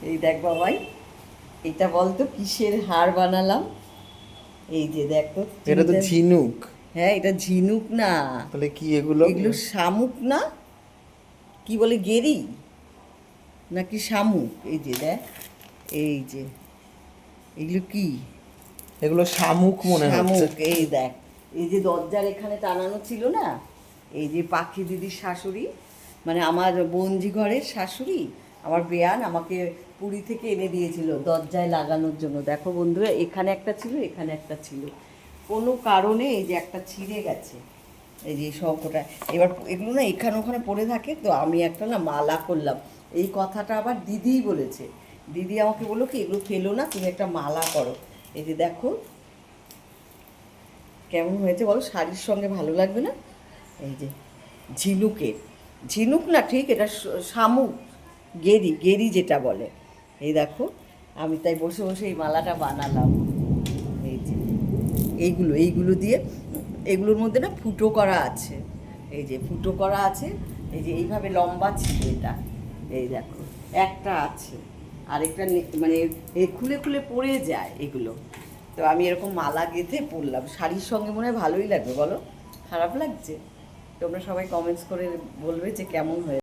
এই দেখ বাবাই, এটা বলতো কিসের হার বানালাম? এই যে দেখো, এটা তো ঝিনুক। হ্যাঁ এটা ঝিনুক না, তাহলে কি এগুলো? এগুলো শামুক না, কি বলে গেরি নাকি শামুক? এই যে দেখ, এই যে এগুলো কি? এগুলো শামুক মনে হচ্ছে। শামুক। এই দেখ, এই যে দরজার এখানে টানানো ছিল না, এই যে পাখি দিদির শাশুড়ি, মানে আমার বঞ্জি ঘরের শাশুড়ি, আমার বেয়ান আমাকে পুরী থেকে এনে দিয়েছিল দরজায় লাগানোর জন্য। দেখো বন্ধুরা, এখানে একটা ছিল, এখানে একটা ছিল, কোনো কারণে এই যে একটা ছিঁড়ে গেছে। এই যে সব কটা, এবার এগুলো না এখানে ওখানে পড়ে থাকে, তো আমি একটা না মালা করলাম। এই কথাটা আবার দিদিই বলেছে। দিদি আমাকে বললো কি, এগুলো ফেলো না, তুমি একটা মালা করো। এই যে দেখো কেমন হয়েছে বলো, শাড়ির সঙ্গে ভালো লাগবে না? এই যে ঝিনুকের, ঝিনুক না ঠিক, এটা শামুক, গেরি, গেরি যেটা বলে। এই দেখো, আমি তাই বসে বসে এই মালাটা বানালাম। এই যে এইগুলো, এইগুলো দিয়ে, এগুলোর মধ্যে না ফুটো করা আছে। এই যে ফুটো করা আছে, এই যে এইভাবে লম্বা ছিল এটা। এই দেখো একটা আছে, আরেকটা মানে খুলে খুলে পড়ে যায় এগুলো। তো আমি এরকম মালা গেঁথে পরলাম, শাড়ির সঙ্গে মনে হয় ভালোই লাগবে বলো, খারাপ লাগছে? তোমরা সবাই কমেন্টস করে বলবে যে কেমন হয়েছে।